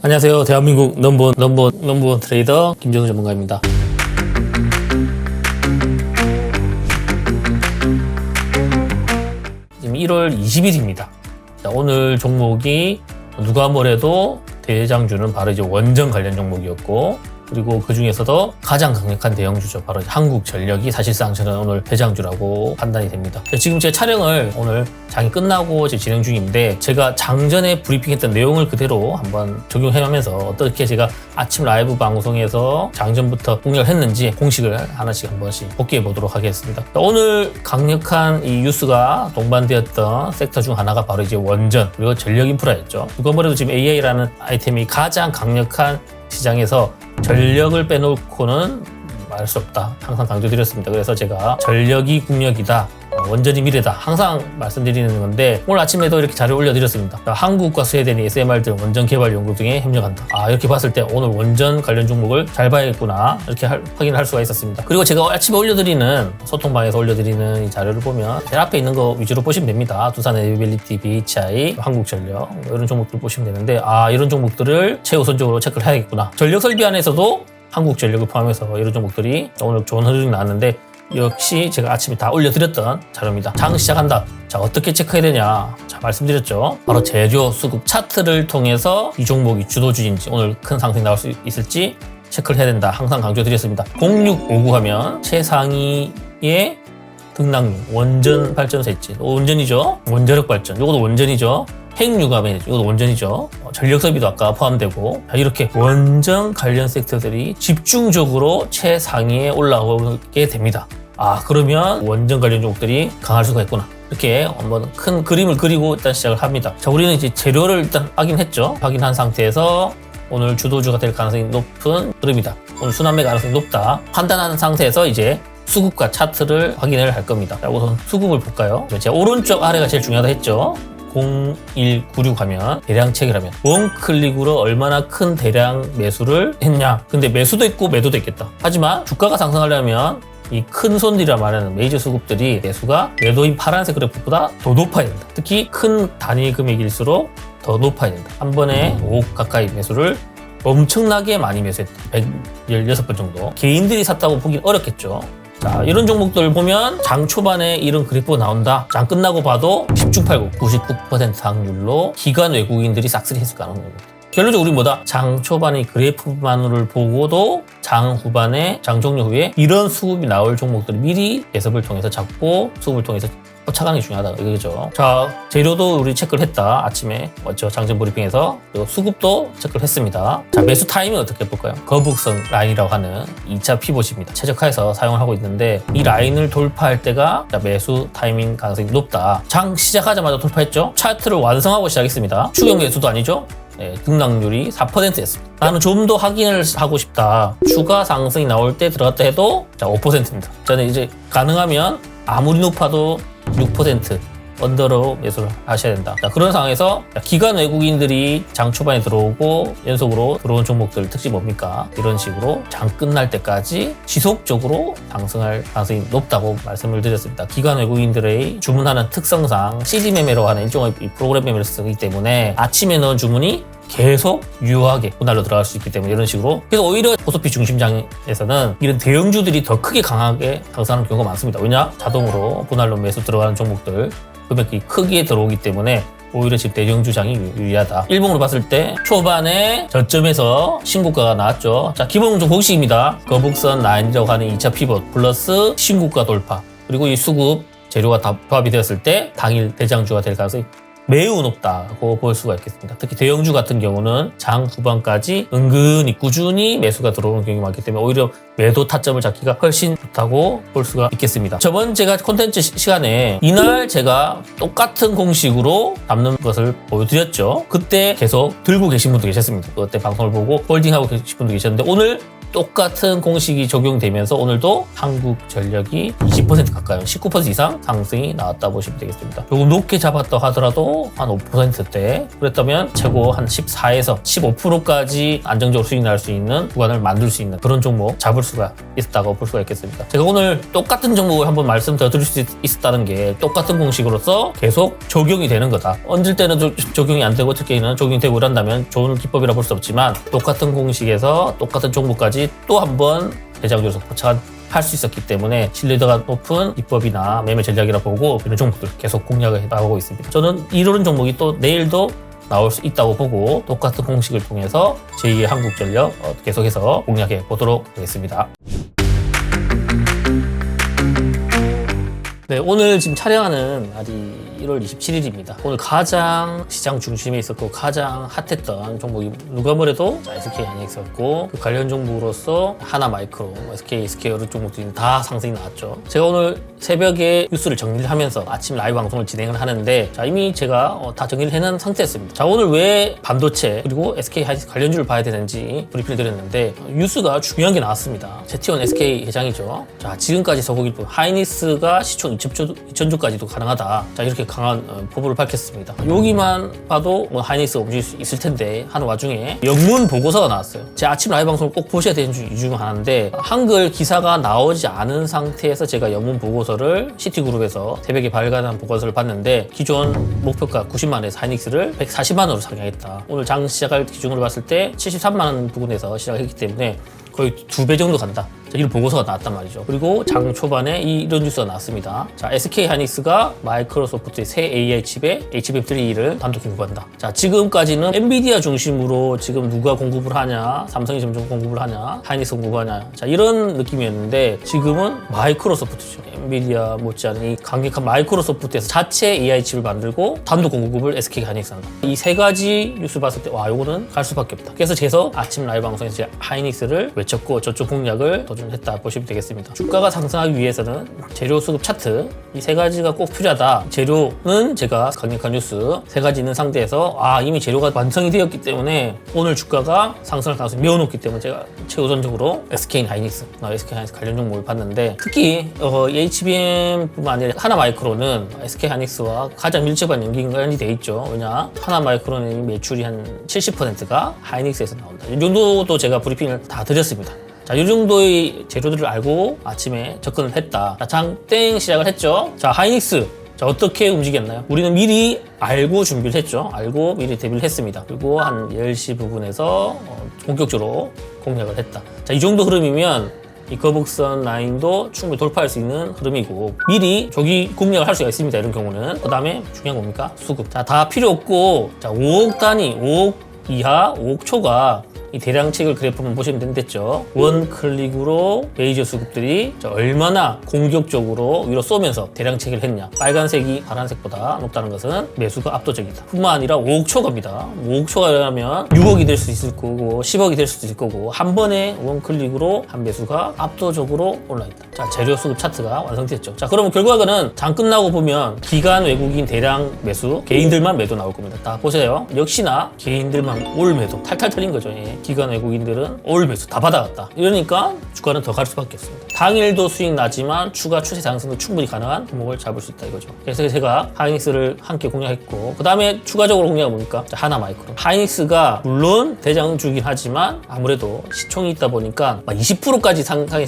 안녕하세요. 대한민국 넘버원 트레이더 김정우 전문가입니다. 지금 1월 20일입니다. 오늘 종목이 누가 뭐래도 대장주는 바로 이제 원전 관련 종목이었고, 그리고 그 중에서도 가장 강력한 대형주죠. 바로 한국전력이 사실상 저는 오늘 대장주라고 판단이 됩니다. 지금 제 촬영을 오늘 장이 끝나고 진행 중인데, 제가 장전에 브리핑했던 내용을 그대로 한번 적용해가면서 어떻게 제가 아침 라이브 방송에서 장전부터 공략을 했는지 공식을 하나씩 한 번씩 복귀해 보도록 하겠습니다. 오늘 강력한 이 뉴스가 동반되었던 섹터 중 하나가 바로 이제 원전 그리고 전력 인프라였죠. 누가 뭐래도 지금 AI라는 아이템이 가장 강력한 시장에서 전력을 빼놓고는 말 수 없다. 항상 강조드렸습니다. 그래서 제가 전력이 국력이다, 원전이 미래다 항상 말씀드리는 건데, 오늘 아침에도 이렇게 자료 올려드렸습니다. 한국과 스웨덴이 SMR 등 원전 개발 연구 등에 협력한다. 이렇게 봤을 때 오늘 원전 관련 종목을 잘 봐야겠구나, 이렇게 확인을 할 수가 있었습니다. 그리고 제가 아침에 올려드리는 소통방에서 올려드리는 이 자료를 보면 제일 앞에 있는 거 위주로 보시면 됩니다. 두산 에비빌리티, BHI, 한국전력 이런 종목들 보시면 되는데, 이런 종목들을 최우선적으로 체크를 해야겠구나. 전력 설비 안에서도 한국전력을 포함해서 이런 종목들이 오늘 좋은 흐름이 나왔는데, 역시 제가 아침에 다 올려드렸던 자료입니다. 장 시작한다. 자, 어떻게 체크해야 되냐? 자, 말씀드렸죠. 바로 재료 수급 차트를 통해서 이 종목이 주도주인지 오늘 큰 상승이 나올 수 있을지 체크를 해야 된다. 항상 강조드렸습니다. 0659 하면 최상위의 등락률, 원전 발전소 있지. 원전이죠. 원자력 발전. 요것도 원전이죠. 핵융합이 이것도 원전이죠. 전력 설비도 아까 포함되고, 이렇게 원전 관련 섹터들이 집중적으로 최상위에 올라오게 됩니다. 그러면 원전 관련 종목들이 강할 수가 있구나. 이렇게 한번 큰 그림을 그리고 일단 시작을 합니다. 자, 우리는 이제 재료를 일단 확인했죠. 확인한 상태에서 오늘 주도주가 될 가능성이 높은 흐름이다. 오늘 순환매 가능성이 높다. 판단하는 상태에서 이제 수급과 차트를 확인을 할 겁니다. 자, 우선 수급을 볼까요? 제가 오른쪽 아래가 제일 중요하다 했죠. 0196 하면 대량 체결하면 원클릭으로 얼마나 큰 대량 매수를 했냐. 근데 매수도 있고 매도도 있겠다. 하지만 주가가 상승하려면 이 큰 손들이라 말하는 메이저 수급들이 매수가 매도인 파란색 그래프보다 더 높아야 된다. 특히 큰 단위 금액일수록 더 높아야 된다. 한 번에 5억 가까이 매수를 엄청나게 많이 매수했다. 116번 정도. 개인들이 샀다고 보긴 어렵겠죠. 자, 이런 종목들 보면 장 초반에 이런 그래프가 나온다. 장 끝나고 봐도 10중 8구 99% 확률로 기관 외국인들이 싹쓸이 했을 가능성입니다. 결론적으로 우리 뭐다? 장 초반의 그래프만을 보고도 장 후반에 장 종료 후에 이런 수급이 나올 종목들을 미리 예습을 통해서 잡고 수급을 통해서 쫓아가는 게 중요하다. 이거죠. 자, 재료도 우리 체크를 했다. 아침에 맞죠? 장전 브리핑에서. 그리고 수급도 체크를 했습니다. 자, 매수 타이밍 어떻게 볼까요? 거북선 라인이라고 하는 2차 피봇입니다. 최적화해서 사용을 하고 있는데, 이 라인을 돌파할 때가 매수 타이밍 가능성이 높다. 장 시작하자마자 돌파했죠? 차트를 완성하고 시작했습니다. 추격 매수도 아니죠? 네, 등락률이 4%였습니다. 나는 좀 더 확인을 하고 싶다. 추가 상승이 나올 때 들어갔다 해도 5%입니다. 저는 이제 가능하면 아무리 높아도 6% 언더로 매수를 하셔야 된다. 자, 그런 상황에서 기관 외국인들이 장 초반에 들어오고 연속으로 들어온 종목들 특징이 뭡니까? 이런 식으로 장 끝날 때까지 지속적으로 상승할 가능성이 높다고 말씀을 드렸습니다. 기관 외국인들의 주문하는 특성상 CD 매매로 하는 일종의 프로그램 매매를 쓰기 때문에 아침에 넣은 주문이 계속 유효하게 분할로 들어갈 수 있기 때문에 이런 식으로. 그래서 오히려 코스피 중심장에서는 이런 대형주들이 더 크게 강하게 상승하는 경우가 많습니다. 왜냐? 자동으로 분할로 매수 들어가는 종목들 금액이 크게 들어오기 때문에 오히려 지금 대형주장이 유리하다. 일봉으로 봤을 때 초반에 저점에서 신고가가 나왔죠. 자, 기본적 공식입니다. 거북선 라인이라고 하는 2차 피벗 플러스 신고가 돌파, 그리고 이 수급 재료가 다 조합이 되었을 때 당일 대장주가 될 가능성이 매우 높다고 볼 수가 있겠습니다. 특히 대형주 같은 경우는 장 후반까지 은근히 꾸준히 매수가 들어오는 경우가 많기 때문에 오히려 매도 타점을 잡기가 훨씬 좋다고 볼 수가 있겠습니다. 저번 제가 콘텐츠 시간에 이날 제가 똑같은 공식으로 담는 것을 보여드렸죠. 그때 계속 들고 계신 분도 계셨습니다. 그때 방송을 보고 홀딩하고 계신 분도 계셨는데, 오늘 똑같은 공식이 적용되면서 오늘도 한국전력이 20% 가까이 19% 이상 상승이 나왔다 보시면 되겠습니다. 조금 높게 잡았다 하더라도 한 5%대, 그랬다면 최고 한 14에서 15%까지 안정적으로 수익 날 수 있는 구간을 만들 수 있는 그런 종목 잡을 수가 있다고 볼 수가 있겠습니다. 제가 오늘 똑같은 종목을 한번 말씀 더 드릴 수 있었다는 게 똑같은 공식으로서 계속 적용이 되는 거다. 얹을 때는 적용이 안 되고 어떻게는 적용이 되고 이런다면 좋은 기법이라 볼 수 없지만, 똑같은 공식에서 똑같은 종목까지 또 한번 대장주에서 포착할 수 있었기 때문에 신뢰도가 높은 기법이나 매매 전략이라 보고 이런 종목들 계속 공략을 해나가고 있습니다. 저는 이런 종목이 또 내일도 나올 수 있다고 보고 똑같은 공식을 통해서 제2의 한국전력 계속해서 공략해 보도록 하겠습니다. 네, 오늘 지금 촬영하는 날이 1월 27일입니다. 오늘 가장 시장 중심에 있었고 가장 핫했던 종목이 누가 뭐래도 SK 하이닉스였고, 그 관련 종목으로서 하나마이크로, SK 스퀘어 이런 종목들이 다 상승이 나왔죠. 제가 오늘 새벽에 뉴스를 정리를 하면서 아침 라이브 방송을 진행을 하는데, 자, 이미 제가 다 정리를 해놓은 상태였습니다. 자, 오늘 왜 반도체 그리고 SK 하이닉스 관련주를 봐야 되는지 브리핑을 드렸는데, 뉴스가 중요한 게 나왔습니다. 제티원 SK 회장이죠. 자, 지금까지 소고기 하이닉스가 시총 2천조까지도 가능하다. 자, 이렇게 강한 포부를 밝혔습니다. 여기만 봐도 하이닉스가 움직일 수 있을 텐데 하는 와중에 영문 보고서가 나왔어요. 제 아침 라이브 방송을 꼭 보셔야 되는 이 중 하나인데, 한글 기사가 나오지 않은 상태에서 제가 영문 보고서를 시티그룹에서 새벽에 발간한 보고서를 봤는데, 기존 목표가 90만원에서 하이닉스를 140만원으로 상향했다. 오늘 장 시작할 기준으로 봤을 때 73만원 부근에서 시작했기 때문에 거의 2배 정도 간다. 자, 이런 보고서가 나왔단 말이죠. 그리고 장 초반에 이런 뉴스가 나왔습니다. 자, SK 하이닉스가 마이크로소프트의 새 AI 칩에 HBM3E를 단독 공급한다. 자, 지금까지는 엔비디아 중심으로 지금 누가 공급을 하냐, 삼성이 점점 공급을 하냐, 하이닉스 공급하냐, 자, 이런 느낌이었는데, 지금은 마이크로소프트죠. 엔비디아 못지않은 이 강력한 마이크로소프트에서 자체 AI 칩을 만들고 단독 공급을 SK 하이닉스 한다. 이 세 가지 뉴스 봤을 때, 와, 요거는 갈 수밖에 없다. 그래서 제가 아침 라이브 방송에서 제가 하이닉스를 외쳤고 저쪽 공략을 도전했다 보시면 되겠습니다. 주가가 상승하기 위해서는 재료 수급 차트, 이 세 가지가 꼭 필요하다. 재료는 제가 강력한 뉴스 세 가지 있는 상태에서 이미 재료가 완성이 되었기 때문에 오늘 주가가 상승할 가능성이 매우 높기 때문에 제가 최우선적으로 SK 하이닉스 관련 종목을 봤는데, 특히 HBM뿐만 아니라 하나마이크로는 SK 하이닉스와 가장 밀접한 연관이 돼 있죠. 왜냐, 하나마이크로는 매출이 한 70%가 하이닉스에서 나온다. 이 정도도 제가 브리핑을 다 드렸습니다. 자, 이 정도의 재료들을 알고 아침에 접근을 했다. 자, 장땡 시작을 했죠. 자, 하이닉스. 자, 어떻게 움직였나요? 우리는 미리 알고 준비를 했죠. 알고 미리 대비를 했습니다. 그리고 한 10시 부분에서 본격적으로 공략을 했다. 자, 이 정도 흐름이면 이 거북선 라인도 충분히 돌파할 수 있는 흐름이고, 미리 조기 공략을 할 수가 있습니다. 이런 경우는. 그 다음에 중요한 겁니까? 수급. 자, 다 필요 없고, 자, 5억 단위, 5억 이하, 5억 초가 이 대량책을 그래프만 보시면 된댔죠. 원 클릭으로 메이저 수급들이 얼마나 공격적으로 위로 쏘면서 대량책을 했냐. 빨간색이 파란색보다 높다는 것은 매수가 압도적이다. 뿐만 아니라 5억 초과입니다. 5억 초과라면 6억이 될 수 있을 거고 10억이 될 수도 있을 거고, 한 번에 원 클릭으로 한 매수가 압도적으로 올라있다. 자, 재료 수급 차트가 완성됐죠. 자, 그러면 결과는 장 끝나고 보면 기관 외국인 대량 매수, 개인들만 매도 나올 겁니다. 다 보세요. 역시나 개인들만 올 매도 탈탈 털린 거죠. 예. 기관 외국인들은 올 매수 다 받아갔다. 이러니까 주가는 더 갈 수밖에 없습니다. 당일도 수익 나지만 추가 추세 상승도 충분히 가능한 종목을 잡을 수 있다 이거죠. 그래서 제가 하이닉스를 함께 공략했고, 그 다음에 추가적으로 공략은 뭡니까? 하나마이크로. 하이닉스가 물론 대장주긴 하지만 아무래도 시총이 있다 보니까 20%까지 상승이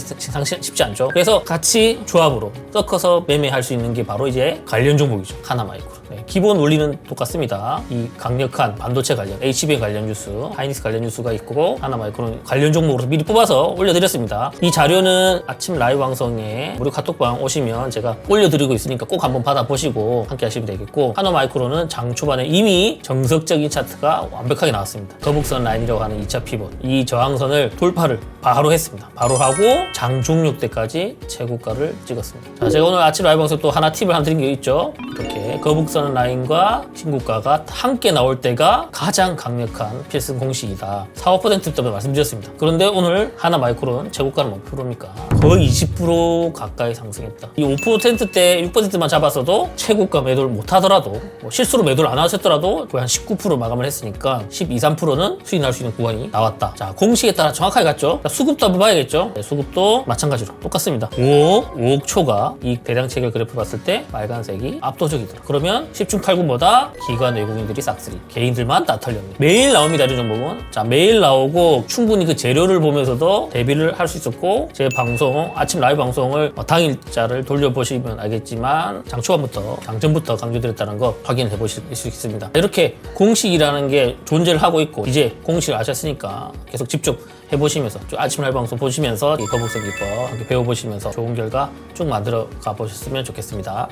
쉽지 않죠. 그래서 같이 조합으로 섞어서 매매할 수 있는 게 바로 이제 관련 종목이죠. 하나마이크로. 네, 기본 원리는 똑같습니다. 이 강력한 반도체 관련, HBM 관련 뉴스, 하이닉스 관련 뉴스가 있고, 하나마이크로는 관련 종목으로 미리 뽑아서 올려드렸습니다. 이 자료는 아침 라이브 방송에 무료 카톡방 오시면 제가 올려드리고 있으니까 꼭 한번 받아보시고 함께 하시면 되겠고, 하나마이크로는 장 초반에 이미 정석적인 차트가 완벽하게 나왔습니다. 거북선 라인이라고 하는 2차 피벗, 이 저항선을 돌파를 바로 했습니다. 바로 하고 장 종료 때까지 최고가를 찍었습니다. 자, 제가 오늘 아침 라이브 방송 또 하나 팁을 드린 게 있죠. 이렇게 거북선 거북선 라인과 신고가가 함께 나올 때가 가장 강력한 필승 공식이다. 4~5% 때문에 말씀드렸습니다. 그런데 오늘 하나마이크론 최고가는 몇 프로입니까? 거의 20% 가까이 상승했다. 이 5%대 6%만 잡았어도 최고가 매도를 못 하더라도 뭐 실수로 매도를 안 하셨더라도 거의 한 19% 마감을 했으니까 12~13%는 수익 날 수 있는 구간이 나왔다. 자, 공식에 따라 정확하게 갔죠. 자, 수급도 한번 봐야겠죠. 네, 수급도 마찬가지로 똑같습니다. 5억 초가 이 대량 체결 그래프 봤을 때 빨간색이 압도적이더라. 그러면 10중 8구보다 기관 외국인들이 싹쓸이 개인들만 다 털렸네. 매일 나옵니다. 이런 종목은. 자, 매일 나오고 충분히 그 재료를 보면서도 대비를 할 수 있었고 제 방송 아침 라이브 방송을 당일자를 돌려보시면 알겠지만 장초반부터 장전부터 강조드렸다는 거 확인해 보실 수 있습니다. 이렇게 공식이라는 게 존재를 하고 있고 이제 공식을 아셨으니까 계속 집중 해보시면서 아침 라이브 방송 보시면서 이 거북선 기법 함께 배워보시면서 좋은 결과 쭉 만들어 가보셨으면 좋겠습니다.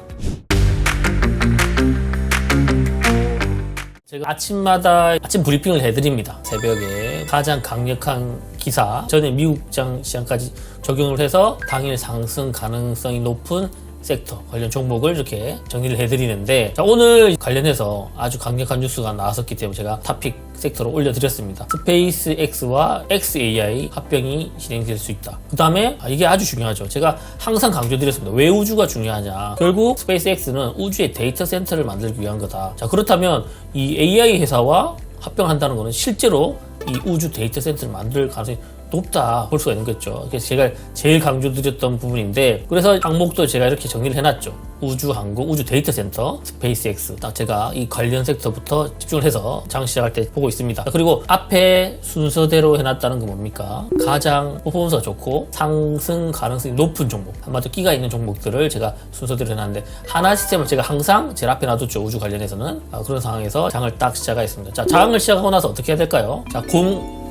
제가 아침마다 아침 브리핑을 해드립니다. 새벽에 가장 강력한 기사, 전에 미국장 시장까지 적용을 해서 당일 상승 가능성이 높은 섹터 관련 종목을 이렇게 정리를 해드리는데, 자, 오늘 관련해서 아주 강력한 뉴스가 나왔었기 때문에 제가 탑픽 섹터로 올려드렸습니다. 스페이스 X와 XAI 합병이 진행될 수 있다. 그 다음에 이게 아주 중요하죠. 제가 항상 강조드렸습니다. 왜 우주가 중요하냐. 결국 스페이스 X는 우주의 데이터 센터를 만들기 위한 거다. 자, 그렇다면 이 AI 회사와 합병한다는 것은 실제로 이 우주 데이터 센터를 만들 가능성이 높다 볼 수가 있는 거죠. 그래서 제가 제일 강조드렸던 부분인데, 그래서 항목도 제가 이렇게 정리를 해놨죠. 우주항공, 우주 데이터 센터, 스페이스 X. 딱 제가 이 관련 섹터부터 집중을 해서 장 시작할 때 보고 있습니다. 그리고 앞에 순서대로 해놨다는 건 뭡니까? 가장 퍼포먼스가 좋고 상승 가능성이 높은 종목, 한마디로 끼가 있는 종목들을 제가 순서대로 해놨는데, 하나 시스템을 제가 항상 제일 앞에 놔뒀죠. 우주 관련해서는. 그런 상황에서 장을 딱 시작하겠습니다. 자, 장을 시작하고 나서 어떻게 해야 될까요? 자,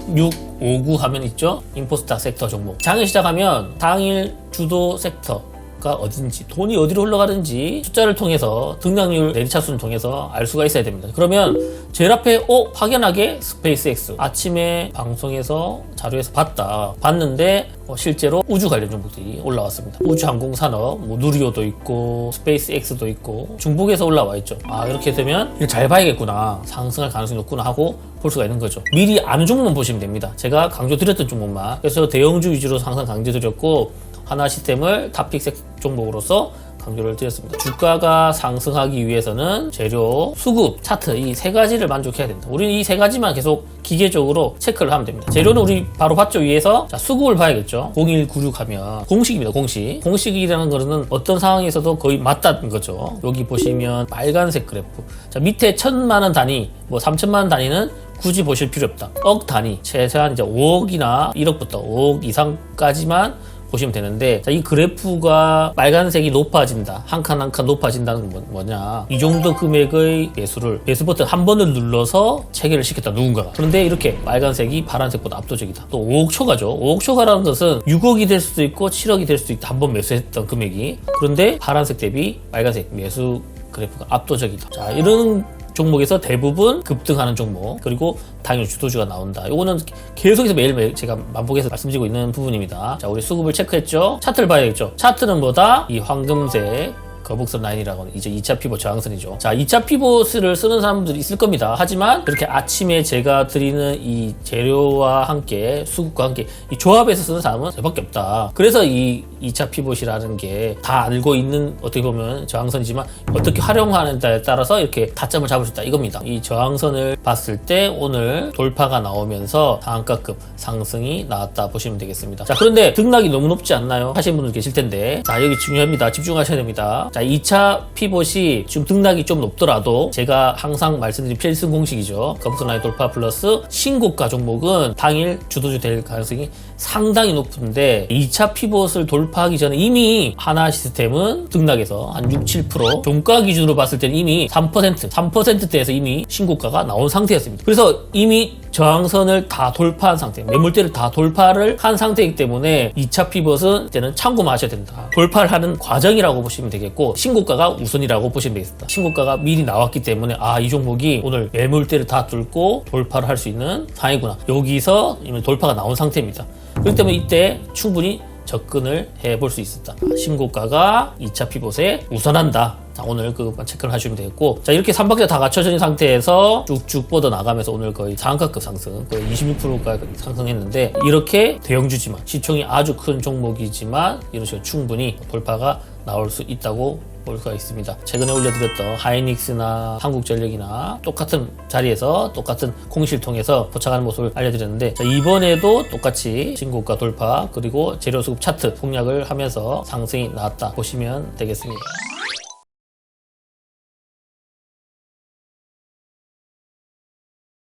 0659 하면 있죠? 임포스타 섹터 종목. 장을 시작하면 당일 주도 섹터가 어딘지, 돈이 어디로 흘러가는지 숫자를 통해서, 등락률 내리차순을 통해서 알 수가 있어야 됩니다. 그러면 제일 앞에 확연하게 스페이스 X 아침에 방송에서 자료에서 봤는데 실제로 우주 관련 종목들이 올라왔습니다. 우주항공산업, 누리호도 있고 스페이스 X도 있고 중복에서 올라와 있죠. 이렇게 되면 이걸 잘 봐야겠구나, 상승할 가능성이 높구나 하고 볼 수가 있는 거죠. 미리 아는 종목만 보시면 됩니다. 제가 강조드렸던 종목만. 그래서 대형주 위주로 항상 강조드렸고, 하나 시스템을 탑픽 종목으로서 강조를 드렸습니다. 주가가 상승하기 위해서는 재료, 수급, 차트 이 세 가지를 만족해야 됩니다. 우리는 이 세 가지만 계속 기계적으로 체크를 하면 됩니다. 재료는 우리 바로 봤죠, 위에서. 자, 수급을 봐야겠죠. 0196 하면 공식입니다. 공식이라는 거는 어떤 상황에서도 거의 맞다는 거죠. 여기 보시면 빨간색 그래프. 자, 밑에 1,000만 원 단위, 3,000만 원 단위는 굳이 보실 필요 없다. 억 단위, 최소한 이제 5억이나 1억부터 5억 이상까지만 보시면 되는데, 자, 이 그래프가 빨간색이 높아진다, 한 칸 한 칸 높아진다는 건 뭐냐, 이 정도 금액의 매수 버튼 한 번을 눌러서 체결을 시켰다, 누군가가. 그런데 이렇게 빨간색이 파란색보다 압도적이다. 또 5억 초과죠. 5억 초과라는 것은 6억이 될 수도 있고 7억이 될 수도 있다, 한 번 매수했던 금액이. 그런데 파란색 대비 빨간색 매수 그래프가 압도적이다. 자, 이런 종목에서 대부분 급등하는 종목, 그리고 당일 주도주가 나온다. 이거는 계속해서 매일매일 제가 반복해서 말씀드리고 있는 부분입니다. 자, 우리 수급을 체크했죠. 차트를 봐야겠죠. 차트는 뭐다? 이 황금색 거북선 라인이라고 하는 이제 2차 피봇 저항선이죠. 자, 2차 피봇을 쓰는 사람들이 있을 겁니다. 하지만 그렇게 아침에 제가 드리는 이 재료와 함께 수급과 함께 이 조합해서 쓰는 사람은 저밖에 없다. 그래서 이 2차 피봇이라는 게 다 알고 있는, 어떻게 보면 저항선이지만 어떻게 활용하는지에 따라서 이렇게 타점을 잡을 수 있다, 이겁니다. 이 저항선을 봤을 때 오늘 돌파가 나오면서 상한가급 상승이 나왔다 보시면 되겠습니다. 자, 그런데 등락이 너무 높지 않나요? 하시는 분들 계실 텐데, 자, 여기 중요합니다. 집중하셔야 됩니다. 자, 2차 피봇이 지금 등락이 좀 높더라도 제가 항상 말씀드린 필승 공식이죠. 거북선 라인 돌파 플러스 신고가 종목은 당일 주도주 될 가능성이 상당히 높은데, 2차 피봇을 돌파하기 전에 이미 하나 시스템은 등락에서 한 6~7%, 종가 기준으로 봤을 때는 이미 3%대에서 이미 신고가가 나온 상태였습니다. 그래서 이미 저항선을 다 돌파한 상태, 매물대를 다 돌파를 한 상태이기 때문에 2차 피벗은 이제는 참고만 하셔야 된다. 돌파를 하는 과정이라고 보시면 되겠고, 신고가가 우선이라고 보시면 되겠습니다. 신고가가 미리 나왔기 때문에 이 종목이 오늘 매물대를 다 뚫고 돌파를 할 수 있는 상황이구나, 여기서 이미 돌파가 나온 상태입니다. 그렇기 때문에 이때 충분히 접근을 해볼 수 있었다. 신고가가 2차 피봇에 우선한다. 자, 오늘 그것만 체크를 하시면 되겠고, 자, 이렇게 3박자 다 갖춰진 상태에서 쭉쭉 뻗어 나가면서 오늘 거의 상한가급 상승, 거의 26%가 상승했는데, 이렇게 대형주지만, 시총이 아주 큰 종목이지만 이런 식으로 충분히 돌파가 나올 수 있다고 볼 수가 있습니다. 최근에 올려드렸던 하이닉스나 한국전력이나 똑같은 자리에서 똑같은 공시를 통해서 포착하는 모습을 알려드렸는데, 자, 이번에도 똑같이 신고가 돌파 그리고 재료수급 차트 공략을 하면서 상승이 나왔다 보시면 되겠습니다.